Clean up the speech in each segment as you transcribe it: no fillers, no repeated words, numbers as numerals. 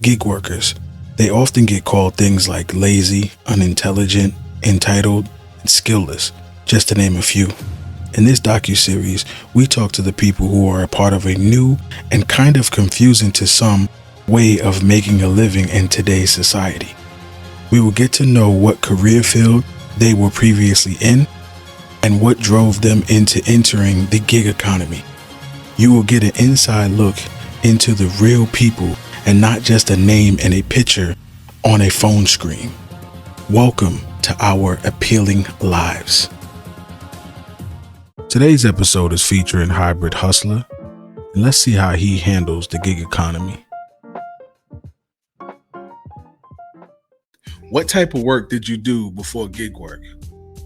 Gig workers. They often get called things like lazy, unintelligent, entitled, and skillless, just to name a few. In this docuseries, we talk to the people who are a part of a new and kind of confusing to some way of making a living in today's society. We will get to know what career field they were previously in and what drove them into entering the gig economy. You will get an inside look into the real people and not just a name and a picture on a phone screen. Welcome to our appealing lives. Today's episode is featuring Hybrid Hustler, and let's see how he handles the gig economy. What type of work did you do before gig work?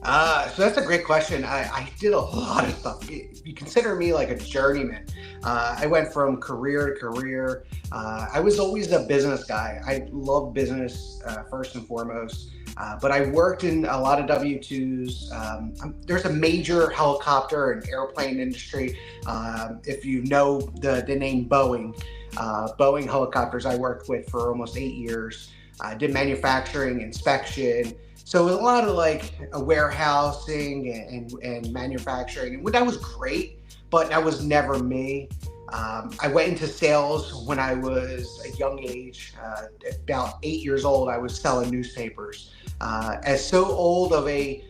So that's a great question. I did a lot of stuff. You consider me like a journeyman. I went from career to career. I was always a business guy. I love business first and foremost. But I worked in a lot of W-2s. There's a major helicopter and airplane industry. If you know the name Boeing, Boeing helicopters I worked with for almost 8 years. I did manufacturing, inspection. So a lot of like a warehousing and manufacturing, and that was great, but that was never me. I went into sales when I was a young age, about 8 years old. I was selling newspapers. As so old of a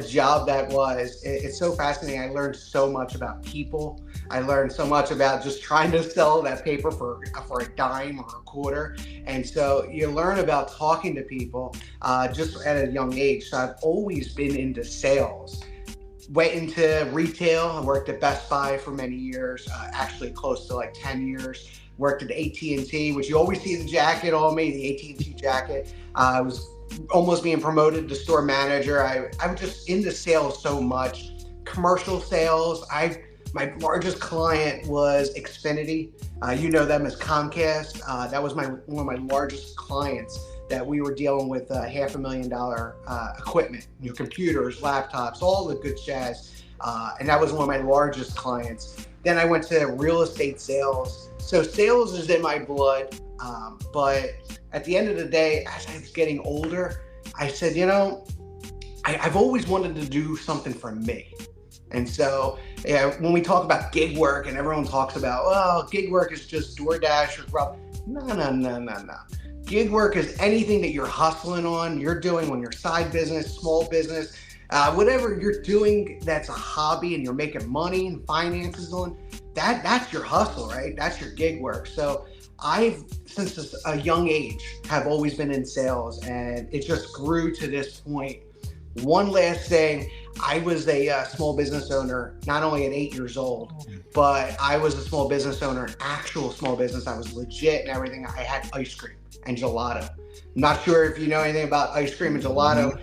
job that was, it's so fascinating. I learned so much about people. I learned so much about just trying to sell that paper for a dime or a quarter. And so you learn about talking to people just at a young age. So I've always been into sales. Went into retail. I worked at Best Buy for many years, actually close to like 10 years. Worked at AT&T, which you always see the jacket on me, the AT&T jacket. I was almost being promoted to store manager. I'm just into sales so much. Commercial sales. My largest client was Xfinity. You know them as Comcast. That was one of my largest clients that we were dealing with $500,000 equipment, computers, laptops, all the good jazz. And that was one of my largest clients. Then I went to real estate sales. So sales is in my blood. But at the end of the day, as I was getting older, I said, I've always wanted to do something for me. And so when we talk about gig work and everyone talks about, gig work is just DoorDash or Grubhub. No. Gig work is anything that you're hustling on, you're doing on your side business, small business, whatever you're doing that's a hobby and you're making money and finances on, that's your hustle, right? That's your gig work. So I've, since a young age, have always been in sales, and it just grew to this point. One last thing, I was a small business owner, not only at 8 years old, but I was a small business owner, an actual small business. I was legit and everything. I had ice cream and gelato. I'm not sure if you know anything about ice cream and gelato.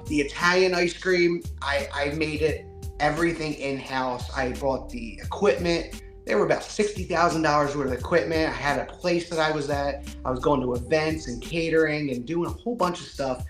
The Italian ice cream, I made it everything in-house. I bought the equipment. There were about $60,000 worth of equipment. I had a place that I was at. I was going to events and catering and doing a whole bunch of stuff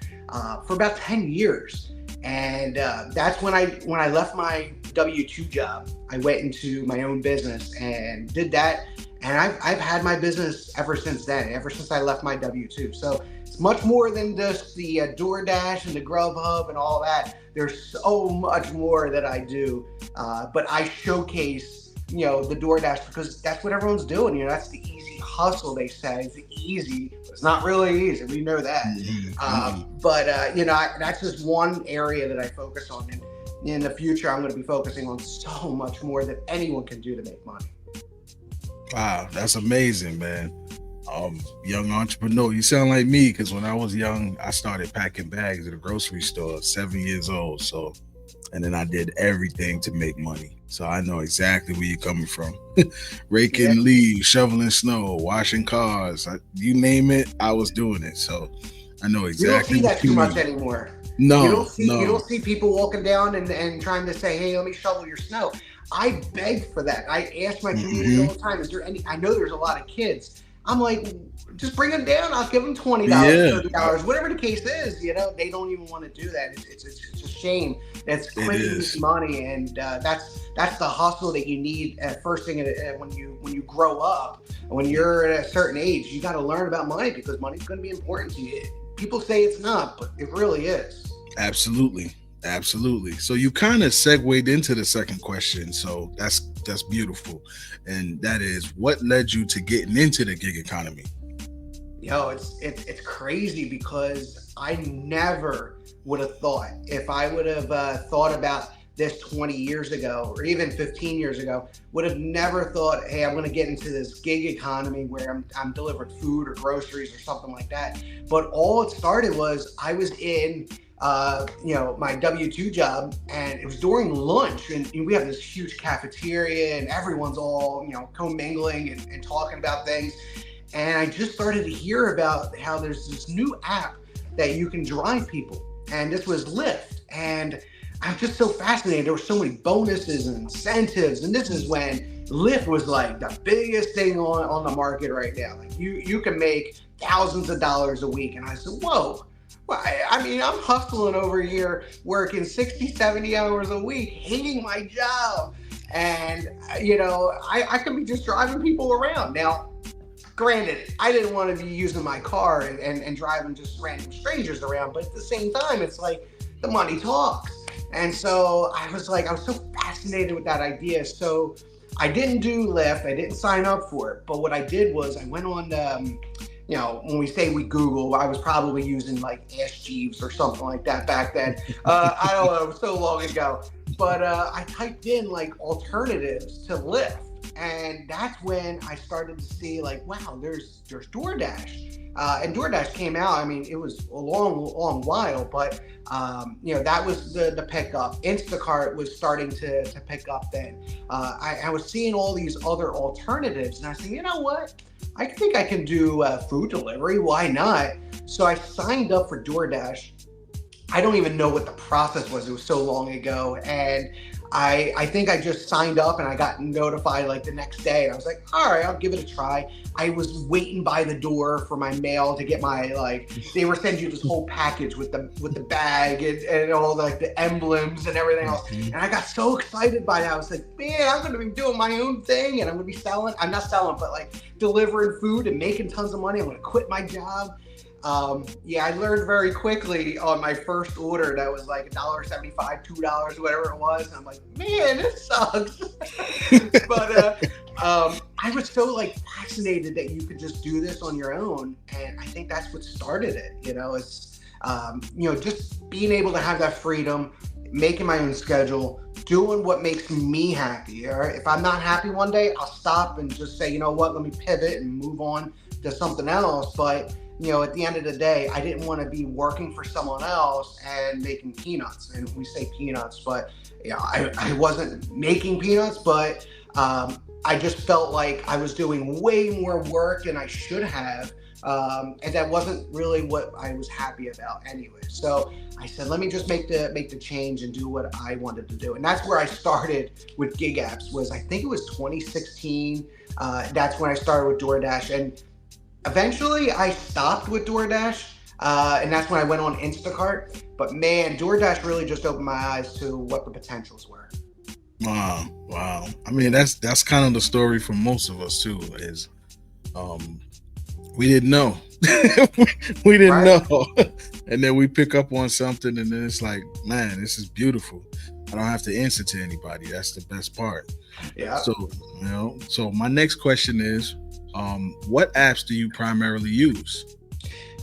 for about 10 years. And that's when I left my W-2 job. I went into my own business and did that. And I've had my business ever since then, ever since I left my W-2. So it's much more than just the DoorDash and the Grubhub and all that. There's so much more that I do. But I showcase the DoorDash because that's what everyone's doing. That's the easy hustle, they say. It's easy, but it's not really easy. We know that. But that's just one area that I focus on. And in the future, I'm going to be focusing on so much more that anyone can do to make money. Wow, that's amazing, man. Young entrepreneur. You sound like me, because when I was young, I started packing bags at a grocery store, 7 years old. So, and then I did everything to make money. So I know exactly where you're coming from. Raking leaves, shoveling snow, washing cars, you name it, I was doing it. So I know exactly. You don't see that too much anymore. No, you don't see people walking down and trying to say, hey, let me shovel your snow. I beg for that. I ask my community all the time, is there any, I know there's a lot of kids. I'm like, just bring them down. I'll give them $20, Yeah, $30, whatever the case is. They don't even want to do that. It's a shame. It's it quick and easy is. money, and that's the hustle that you need at first thing when you grow up. When you're at a certain age, you got to learn about money because money's going to be important to you. People say it's not, but it really is. Absolutely. Absolutely. So you kind of segued into the second question. So that's beautiful. And that is, what led you to getting into the gig economy? It's crazy because I never would have thought if I would have thought about this 20 years ago or even 15 years ago, would have never thought, hey, I'm going to get into this gig economy where I'm delivering food or groceries or something like that. But all it started was I was in my W-2 job, and it was during lunch, and we have this huge cafeteria, and everyone's all commingling and talking about things. And I just started to hear about how there's this new app that you can drive people, and this was Lyft. And I'm just so fascinated. There were so many bonuses and incentives, and this is when Lyft was like the biggest thing on the market right now. Like you can make thousands of dollars a week. And I said, whoa. Well, I mean, I'm hustling over here, working 60, 70 hours a week, hating my job. And, I could be just driving people around. Now, granted, I didn't want to be using my car and driving just random strangers around. But at the same time, it's like the money talks. And so I was so fascinated with that idea. So I didn't do Lyft. I didn't sign up for it. But what I did was I went on when we say we Google, I was probably using like Ask Jeeves or something like that back then. I don't know, it was so long ago. But I typed in like alternatives to Lyft. And that's when I started to see like, wow, there's DoorDash. And DoorDash came out. I mean, it was a long while, but that was the pickup. Instacart was starting to pick up then. I was seeing all these other alternatives, and I said, you know what? I think I can do food delivery. Why not? So I signed up for DoorDash. I don't even know what the process was. It was so long ago. And I think I just signed up and I got notified like the next day. And I was like, all right, I'll give it a try. I was waiting by the door for my mail to get my, they were sending you this whole package with the bag and all like the emblems and everything else. And I got so excited by that. I was like, man, I'm going to be doing my own thing and I'm going to be selling. I'm not selling, but like delivering food and making tons of money. I'm going to quit my job. I learned very quickly on my first order that was like $1.75, $2, whatever it was. And I'm like, man, this sucks. But I was so like fascinated that you could just do this on your own, and I think that's what started it. It's just being able to have that freedom, making my own schedule, doing what makes me happy. All right, if I'm not happy one day, I'll stop and just say, you know what, let me pivot and move on to something else. But at the end of the day, I didn't want to be working for someone else and making peanuts. And we say peanuts, but I wasn't making peanuts, but I just felt like I was doing way more work than I should have. And that wasn't really what I was happy about anyway. So I said, let me just make the change and do what I wanted to do. And that's where I started with gig apps. I think it was 2016. That's when I started with DoorDash. And eventually, I stopped with DoorDash, and that's when I went on Instacart. But man, DoorDash really just opened my eyes to what the potentials were. Wow. I mean, that's kind of the story for most of us too. Is we didn't know, we didn't know, and then we pick up on something, and then it's like, man, this is beautiful. I don't have to answer to anybody. That's the best part. Yeah. So my next question is, what apps do you primarily use?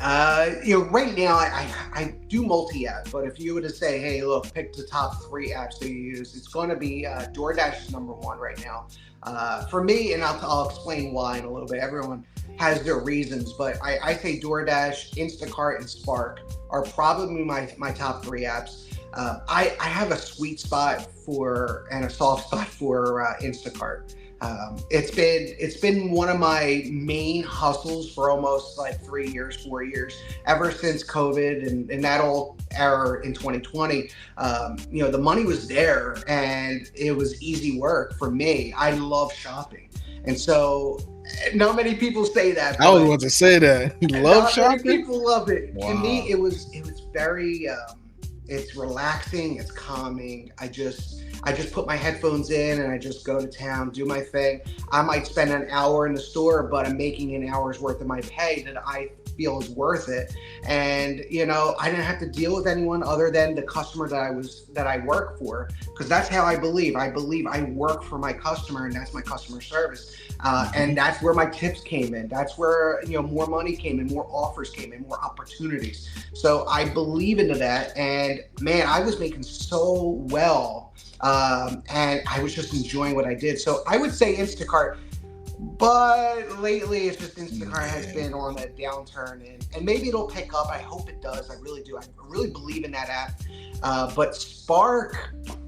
Right now I do multi-app, but if you were to say, hey, look, pick the top 3 apps that you use, it's going to be DoorDash is number 1 right now. For me, and I'll explain why in a little bit. Everyone has their reasons, but I say DoorDash, Instacart, and Spark are probably my top 3 apps. I have a sweet spot and a soft spot for Instacart. It's been one of my main hustles for almost like 3 years, 4 years, ever since COVID and that old era in 2020. The money was there and it was easy work for me. I love shopping. And so Not many people say that, I was but about to say that. You love not many shopping? people love it. To me, Wow. it was very it's relaxing, it's calming. I just put my headphones in and I just go to town, do my thing. I might spend an hour in the store, but I'm making an hour's worth of my pay that I feel is worth it. And I didn't have to deal with anyone other than the customer that I work for, because that's how I believe. I believe I work for my customer, and that's my customer service. And Mhm. that's where my tips came in. That's where more money came in, more offers came in, more opportunities. So I believe into that, and man, I was making so well, and I was just enjoying what I did. So I would say Instacart, but lately it's just Instacart has Yeah. been on a downturn, and maybe it'll pick up. I hope it does. I really do. I really believe in that app. But Spark,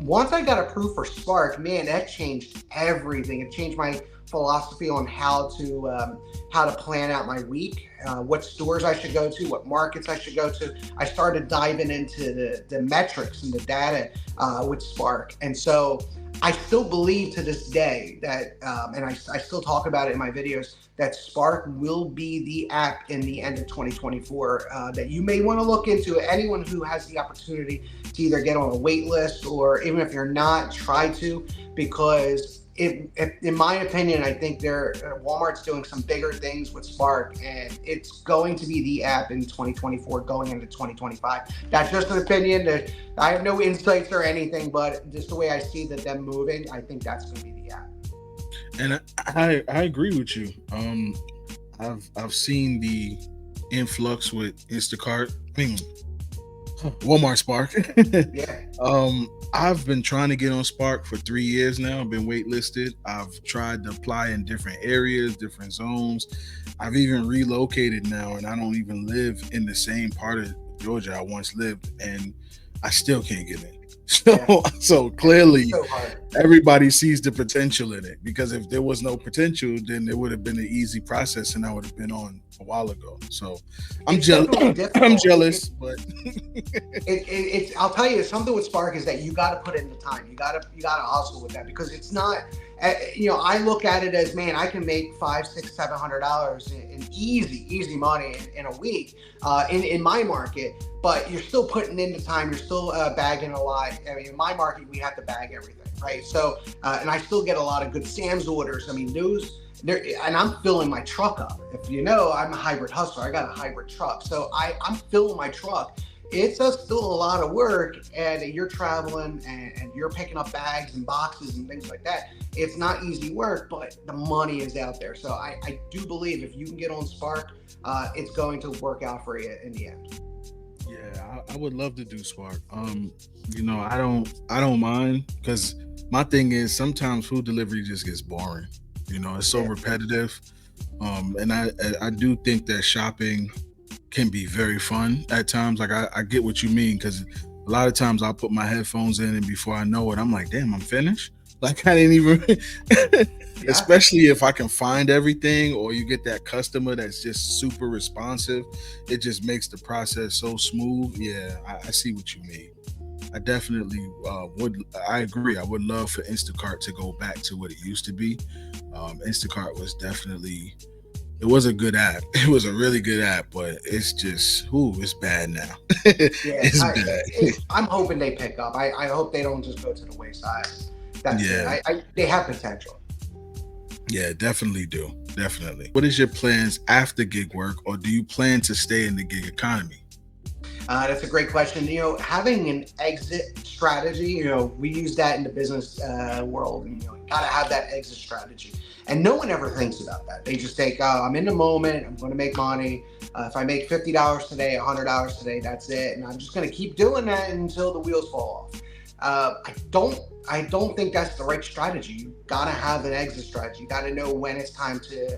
once I got approved for Spark, man, that changed everything. It changed my philosophy on how to plan out my week, what stores I should go to, what markets I should go to. I started diving into the metrics and the data with Spark, and so I still believe to this day that, and I still talk about it in my videos, that Spark will be the app in the end of 2024 that you may want to look into. Anyone who has the opportunity to either get on a wait list, or even if you're not, try to, because in my opinion, I think Walmart's doing some bigger things with Spark, and it's going to be the app in 2024 going into 2025. That's just an opinion. I have no insights or anything, but just the way I see that them moving, I think that's going to be the app. And I agree with you. I've seen the influx with Instacart. I mean, Walmart Spark. Yeah. I've been trying to get on Spark for 3 years now. I've been waitlisted. I've tried to apply in different areas, different zones. I've even relocated now, and I don't even live in the same part of Georgia I once lived, and I still can't get in. Yeah. So It's clearly, so hard. everybody sees the potential in it, because if there was no potential, then it would have been an easy process and I would have been on a while ago. So I'm It's jealous. definitely I'm difficult. jealous, but It's I'll tell you something with Spark is that you got to put in the time. You got to hustle with that, because it's not. I look at it as, man, I can make five, six, $700 in easy money in a week in my market, but you're still putting in the time. You're still bagging a lot. I mean, in my market, we have to bag everything, right? So and I still get a lot of good Sam's orders. I mean, those. There, and I'm filling my truck up. If you know, I'm a hybrid hustler. I got a hybrid truck, so I'm filling my truck. It's still a lot of work, and you're traveling, and you're picking up bags and boxes and things like that. It's not easy work, but the money is out there. So I do believe if you can get on Spark, it's going to work out for you in the end. yeah, I would love to do Spark. I don't mind, because my thing is sometimes food delivery just gets boring. It's so Yeah. repetitive. And I do think that shopping can be very fun at times. Like I get what you mean, because a lot of times I'll put my headphones in and before I know it, I'm like, damn, I'm finished. Like I didn't even Yeah. especially if I can find everything, or you get that customer that's just super responsive. It just makes the process so smooth. Yeah, I see what you mean. I definitely would. I agree. I would love for Instacart to go back to what it used to be. Instacart was definitely, it was a good app. It was a really good app, but it's just, it's bad now. Yeah, It's bad. I'm hoping they pick up. I hope they don't just go to the wayside. That's it. Yeah, They have potential. yeah, definitely do. Definitely. What is your plans after gig work, or do you plan to stay in the gig economy? That's a great question. Having an exit strategy, we use that in the business world, and got to have that exit strategy. And no one ever thinks about that. They just think, oh, I'm in the moment. I'm going to make money. If I make $50 today, $100 today, that's it, and I'm just going to keep doing that until the wheels fall off. I don't think that's the right strategy. You got to have an exit strategy. You got to know when it's time to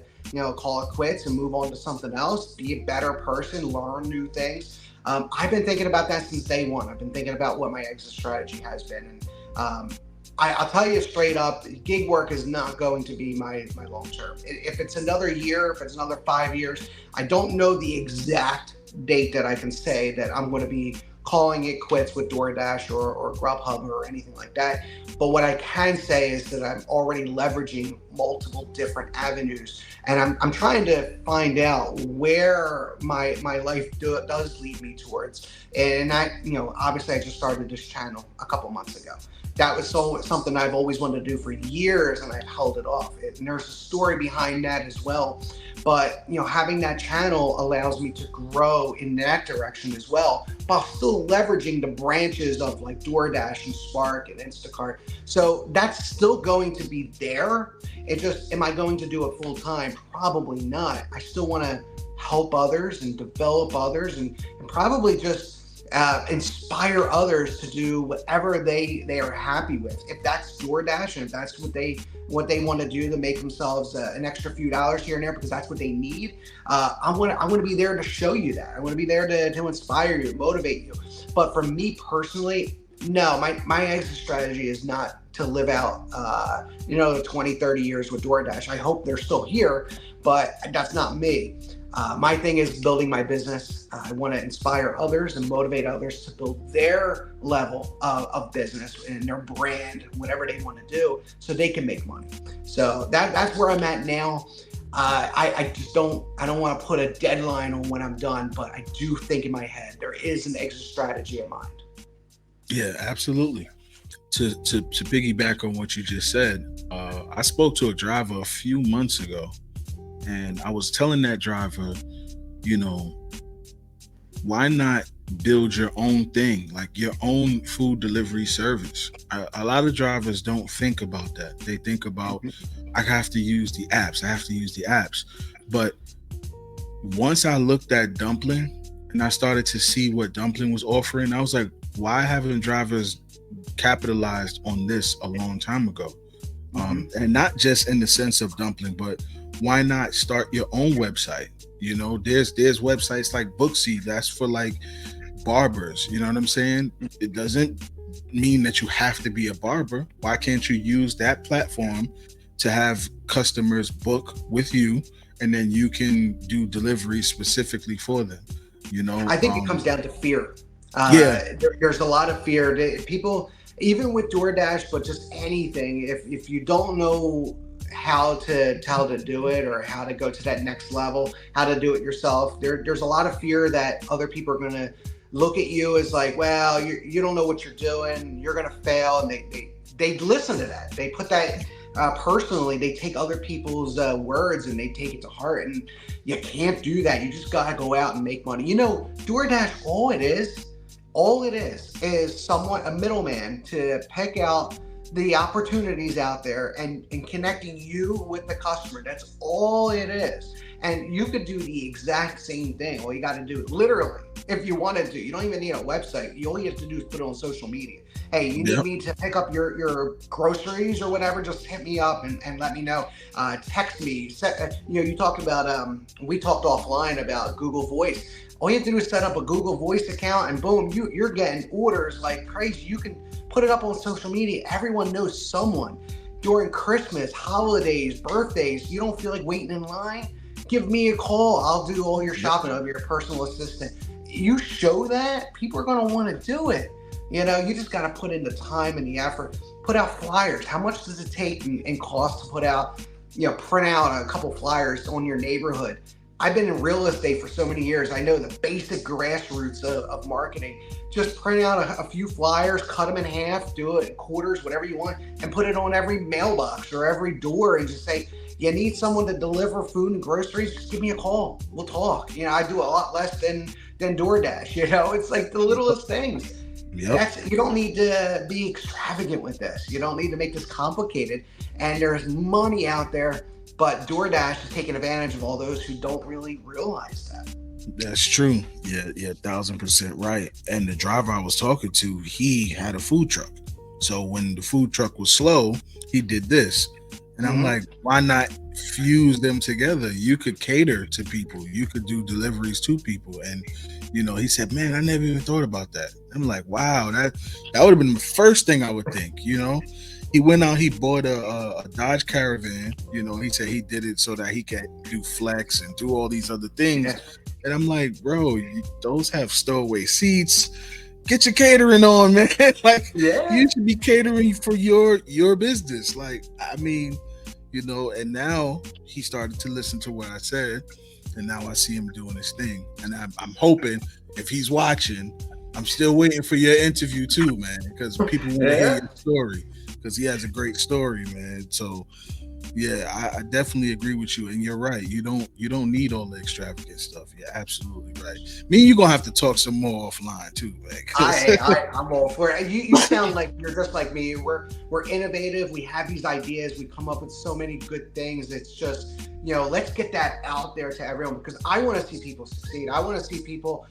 call it quits and move on to something else. Be a better person. Learn new things. I've been thinking about that since day one. I've been thinking about what my exit strategy has been, and I'll tell you straight up, gig work is not going to be my long term. If it's another year, if it's another 5 years, I don't know the exact date that I can say that I'm going to be calling it quits with DoorDash or Grubhub or anything like that. But what I can say is that I'm already leveraging multiple different avenues, and I'm trying to find out where my life does lead me towards. And obviously I just started this channel a couple months ago. That was something I've always wanted to do for years, and I've held it off. And there's a story behind that as well. But having that channel allows me to grow in that direction as well, while still leveraging the branches of like DoorDash and Spark and Instacart. So that's still going to be there. It just, am I going to do it full time? Probably not. I still want to help others and develop others, and probably just inspire others to do whatever they are happy with. If that's DoorDash, and if that's what they want to do to make themselves an extra few dollars here and there because that's what they need, I want to be there to show you that. I want to be there to inspire you, motivate you. But for me personally, no, my exit strategy is not to live out 20, 30 years with DoorDash. I hope they're still here, but that's not me. My thing is building my business. I want to inspire others and motivate others to build their level of business and their brand, whatever they want to do, so they can make money. So that's where I'm at now. I don't want to put a deadline on when I'm done, but I do think in my head there is an exit strategy in mind. Yeah, absolutely. To piggyback on what you just said, I spoke to a driver a few months ago, and I was telling that driver, why not build your own thing, like your own food delivery service? A lot of drivers don't think about that. They think about, I have to use the apps. But once I looked at Dumpling and I started to see what Dumpling was offering, I was like, why haven't drivers capitalized on this a long time ago? And not just in the sense of Dumpling, but why not start your own website? There's websites like Booksy that's for like barbers. You know what I'm saying? It doesn't mean that you have to be a barber. Why can't you use that platform to have customers book with you, and then you can do delivery specifically for them? I think it comes down to fear. Yeah. There's a lot of fear. People, even with DoorDash, but just anything, if you don't know how to do it, or how to go to that next level, how to do it yourself, there's a lot of fear that other people are going to look at you as like, well, you don't know what you're doing, you're going to fail. And they listen to that. They put that personally. They take other people's words and they take it to heart, and you can't do that. You just got to go out and make money. DoorDash, all it is someone, a middleman, to pick out the opportunities out there and connecting you with the customer. That's all it is. And you could do the exact same thing. All you got to do, literally, if you wanted to, you don't even need a website. You all you have to do is put it on social media. Hey, you need me to pick up your groceries or whatever, just hit me up and let me know. Text me. You talked about, we talked offline about Google Voice. All you have to do is set up a Google Voice account, and boom, you're getting orders like crazy. You can put it up on social media. Everyone knows someone. During Christmas, holidays, birthdays, you don't feel like waiting in line? Give me a call. I'll do all your shopping. I'll be your personal assistant. You show that, people are going to want to do it. You just got to put in the time and the effort. Put out flyers. How much does it take and cost to put out, print out a couple flyers on your neighborhood? I've been in real estate for so many years. I know the basic grassroots of marketing. Just print out a few flyers, cut them in half, do it in quarters, whatever you want, and put it on every mailbox or every door, and just say, you need someone to deliver food and groceries, just give me a call. We'll talk. I do a lot less than DoorDash. It's like the littlest things. You don't need to be extravagant with this. You don't need to make this complicated. And there's money out there, but DoorDash is taking advantage of all those who don't really realize that. That's true. Yeah, 1,000% right. And the driver I was talking to, he had a food truck. So when the food truck was slow, he did this. And I'm like, why not fuse them together? You could cater to people. You could do deliveries to people. And, he said, man, I never even thought about that. I'm like, wow, that would have been the first thing I would think, He went out, he bought a Dodge Caravan. He said he did it so that he could do flex and do all these other things. Yeah. And I'm like, bro, those have stowaway seats. Get your catering on, man. You should be catering for your business. And now he started to listen to what I said, and now I see him doing his thing. And I'm hoping, if he's watching, I'm still waiting for your interview too, man, because people want to hear Yeah. your story, because he has a great story, man. So yeah, I definitely agree with you, and you're right. You don't need all the extravagant stuff. You're absolutely right. Me and you gonna have to talk some more offline too, man. 'Cause I'm all for it. You sound like you're just like me. We're innovative. We have these ideas. We come up with so many good things. It's just, let's get that out there to everyone, because I want to see people succeed. I want to see people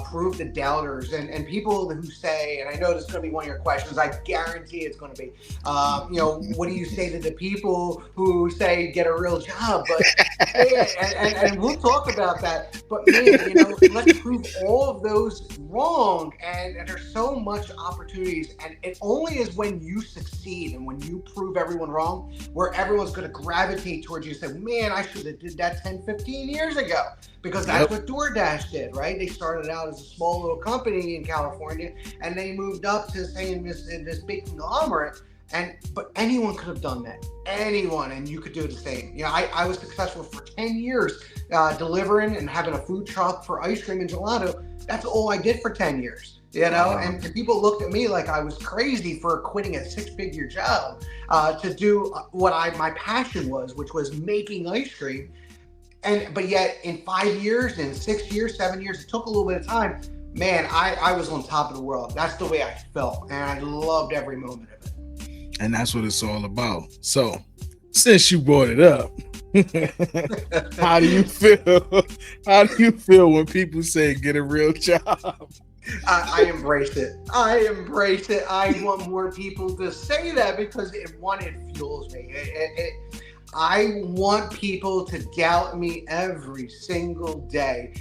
prove the doubters, and people who say, and I know this is going to be one of your questions. I guarantee it's going to be, what do you say to the people who say get a real job? But man, and we'll talk about that. But man, let's prove all of those wrong. And there's so much opportunities. And it only is when you succeed and when you prove everyone wrong, where everyone's going to gravitate towards you and say, man, I should have did that 10, 15 years ago. Because that's Yep. what DoorDash did, right? They started out as a small little company in California, and they moved up to saying this big conglomerate. But anyone could have done that. Anyone, and you could do the same. I was successful for 10 years delivering and having a food truck for ice cream and gelato. That's all I did for 10 years. And people looked at me like I was crazy for quitting a 6-figure job to do what my passion was, which was making ice cream. But yet in 5 years, in 6 years, 7 years, it took a little bit of time. Man, I was on top of the world. That's the way I felt, and I loved every moment of it. And that's what it's all about. So, since you brought it up, how do you feel? How do you feel when people say get a real job? I embrace it. I embrace it. I want more people to say that, because it fuels me. I want people to doubt me every single day.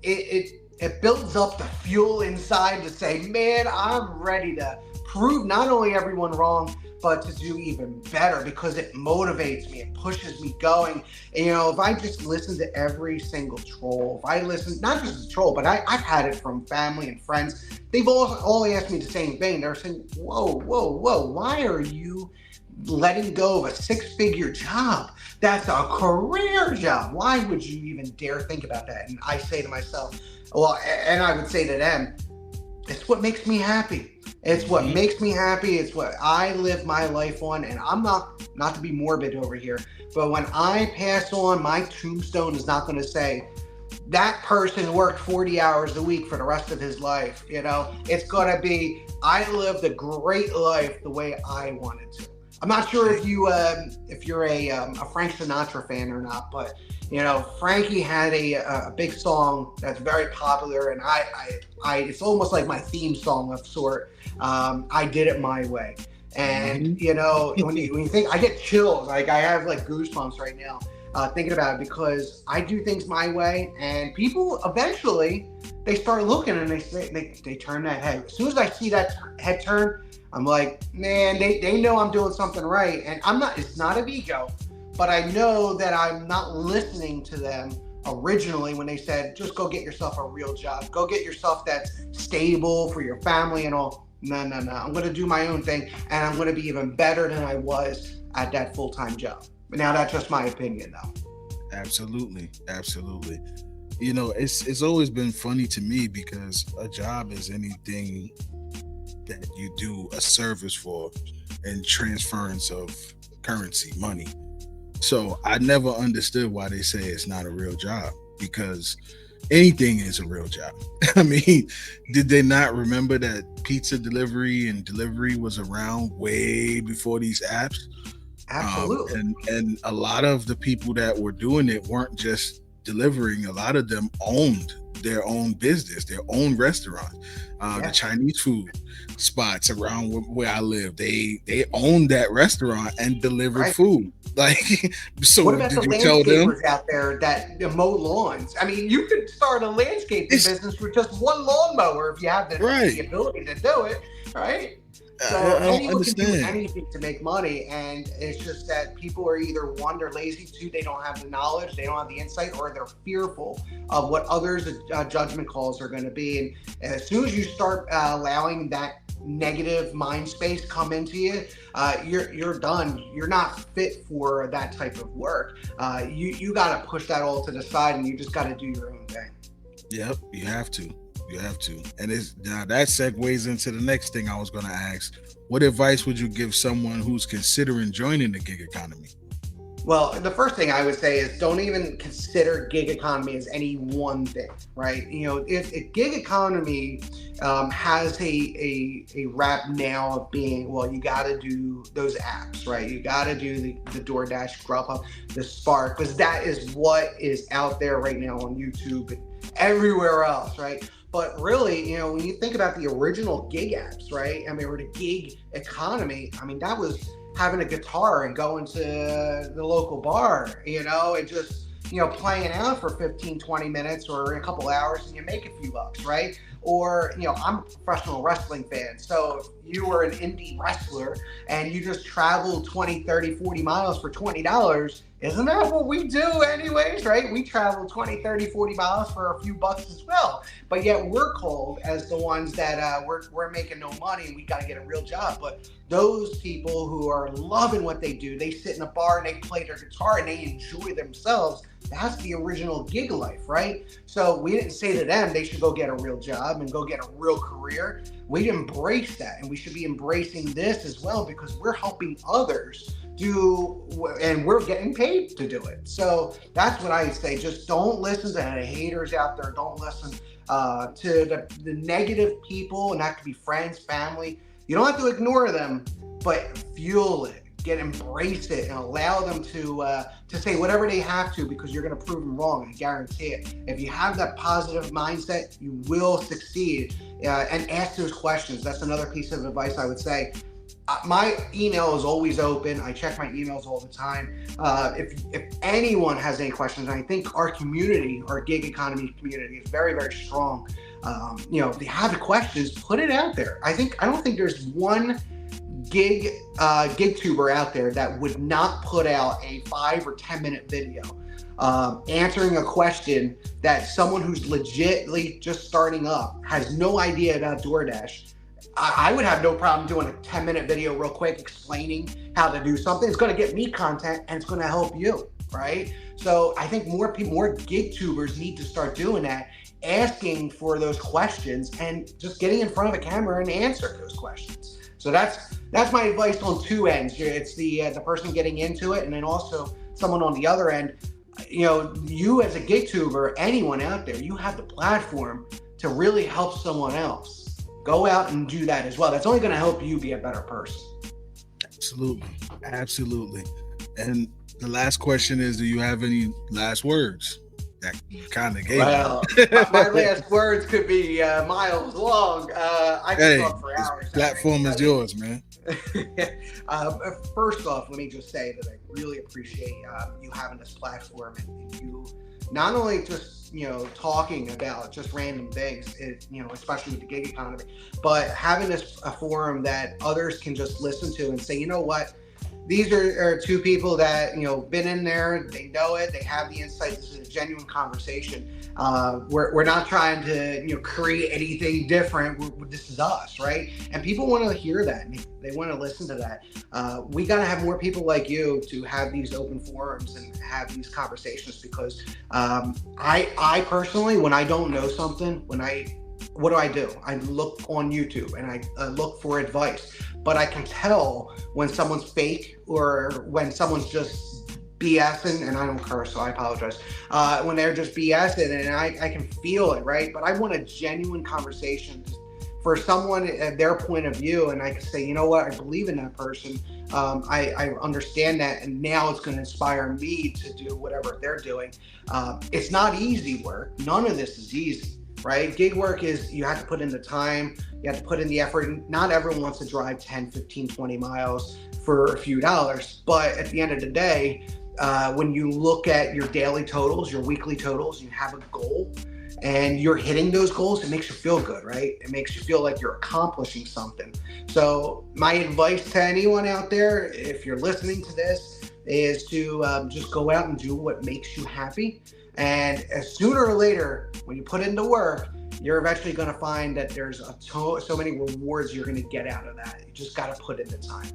It builds up the fuel inside to say, man, I'm ready to prove not only everyone wrong, but to do even better, because it motivates me. It pushes me going. And, if I just listen to every single troll, if I listen, not just a troll, but I've had it from family and friends. They've all asked me the same thing. They're saying, whoa, whoa, whoa, why are you letting go of a 6-figure job? That's a career job. Why would you even dare think about that? And I say to myself, well, and I would say to them, it's what makes me happy. It's what makes me happy. It's what I live my life on. And I'm not to be morbid over here, but when I pass on, my tombstone is not going to say that person worked 40 hours a week for the rest of his life. It's going to be, I lived a great life the way I wanted to. I'm not sure if you're a Frank Sinatra fan or not, but Frankie had a big song that's very popular, and I it's almost like my theme song of sort. I did it my way, and when you think, I get chills, like I have like goosebumps right now thinking about it, because I do things my way, and people eventually they start looking and they turn that head. As soon as I see that head turn, I'm like, man, they know I'm doing something right. And it's not an ego, but I know that I'm not listening to them originally when they said, just go get yourself a real job. Go get yourself that's stable for your family and all. No. I'm going to do my own thing, and I'm going to be even better than I was at that full-time job. But now that's just my opinion, though. Absolutely. It's always been funny to me, because a job is anything that you do a service for and transference of currency, money. So I never understood why they say it's not a real job, because anything is a real job. I mean, did they not remember that pizza delivery and delivery was around way before these apps? Absolutely. And a lot of the people that were doing it weren't just delivering. A lot of them owned their own business, their own restaurant. The Chinese food spots around where I live, they owned that restaurant and delivered food. Like, so what about did the you tell them? landscapers out there that mow lawns? I mean, you could start a landscaping business with just one lawnmower if you have the ability to do it, right? So anyone can do anything to make money, and it's just that people are either, one, they're lazy, two, they don't have the knowledge, they don't have the insight, or they're fearful of what others' judgment calls are going to be. And as soon as you start allowing that negative mind space come into you, you're done. You're not fit for that type of work. You got to push that all to the side, and you just got to do your own thing. Yep, you have to. You have to. And it's now that segues into the next thing I was going to ask. What advice would you give someone who's considering joining the gig economy? Well, the first thing I would say is don't even consider gig economy as any one thing, right? If gig economy has a rap now of being, well, you got to do those apps, right? You got to do the DoorDash, Grubhub, the Spark, because that is what is out there right now on YouTube and everywhere else, right? But really, when you think about the original gig apps, right? I mean, or the gig economy, I mean, that was having a guitar and going to the local bar, and just, playing out for 15, 20 minutes or a couple hours and you make a few bucks, right? Or, I'm a professional wrestling fan. So if you were an indie wrestler and you just traveled 20, 30, 40 miles for $20, isn't that what we do anyways, right? We travel 20, 30, 40 miles for a few bucks as well. But yet we're called as the ones that we're making no money and we got to get a real job. But those people who are loving what they do, they sit in a bar and they play their guitar and they enjoy themselves. That's the original gig life, right? So we didn't say to them they should go get a real job and go get a real career. We embrace that, and we should be embracing this as well because we're helping others do, and we're getting paid to do it. So that's what I say. Just don't listen to the haters out there. Don't listen to the negative people, and that could be friends, family. You don't have to ignore them, but fuel it. Embrace it and allow them to say whatever they have to, because you're going to prove them wrong. I guarantee it. If you have that positive mindset, you will succeed. And ask those questions. That's another piece of advice I would say. My email is always open. I check my emails all the time. If anyone has any questions, I think our community, our gig economy community, is very, very strong. If you have questions, put it out there. I don't think there's one gig tuber out there that would not put out a 5 or 10 minute video answering a question that someone who's legitimately just starting up has no idea about DoorDash. I would have no problem doing a 10-minute video real quick explaining how to do something. It's going to get me content and it's going to help you, right? So I think more gig tubers need to start doing that, asking for those questions and just getting in front of a camera and answer those questions. So that's my advice on two ends. It's the person getting into it, and then also someone on the other end. You as a gig tuber, anyone out there, you have the platform to really help someone else. Go out and do that as well. That's only going to help you be a better person. Absolutely. And the last question is, do you have any last words? That kind of gave my last words could be miles long. I could talk for hours. This platform is yours, man. First off, let me just say that I really appreciate you having this platform and you not only just talking about just random things, especially with the gig economy, but having this a forum that others can just listen to and say, you know what, these are two people that been in there, they know it, they have the insight. This is a genuine conversation. We're not trying to create anything different. This is us, right? And people want to hear that. They want to listen to that. We got to have more people like you to have these open forums and have these conversations, because I personally, when I don't know something, what do? I look on YouTube and I look for advice, but I can tell when someone's fake or when someone's just BSing, and I don't curse, so I apologize. When they're just BSing, and I can feel it, right? But I want a genuine conversation for someone at their point of view, and I can say, you know what, I believe in that person. I understand that, and now it's going to inspire me to do whatever they're doing. It's not easy work. None of this is easy. Right? Gig work is, you have to put in the time, you have to put in the effort. Not everyone wants to drive 10, 15, 20 miles for a few dollars. But at the end of the day, when you look at your daily totals, your weekly totals, you have a goal and you're hitting those goals, it makes you feel good, right? It makes you feel like you're accomplishing something. So my advice to anyone out there, if you're listening to this, is to just go out and do what makes you happy. And as sooner or later, when you put into work, you're eventually going to find that there's so many rewards you're going to get out of that. You just got to put in the time.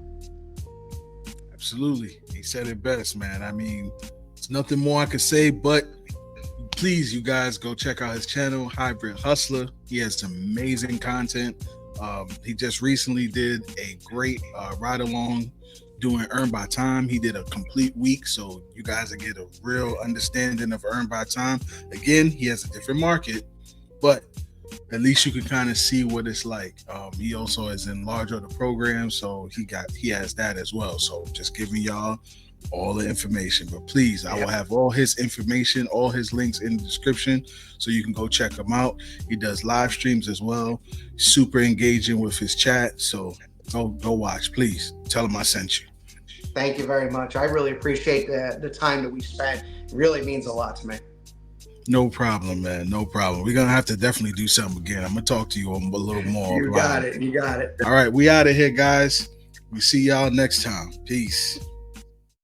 Absolutely. He said it best, man. I mean, there's nothing more I could say, but please, you guys, go check out his channel, Hybrid Hustler. He has some amazing content. He just recently did a great ride along doing Earn by Time. He did a complete week, so you guys will get a real understanding of Earn by Time. Again, he has a different market, but at least you can kind of see what it's like. He also is in large order programs, so he has that as well. So just giving y'all all the information. But please, I will have all his information, all his links in the description, so you can go check him out. He does live streams as well. Super engaging with his chat. So go watch. Please tell him I sent you. Thank you very much. I really appreciate the time that we spent. It really means a lot to me. No problem, man. No problem. We're going to have to definitely do something again. I'm going to talk to you a little more. You got it. All right. We out of here, guys. We see y'all next time. Peace.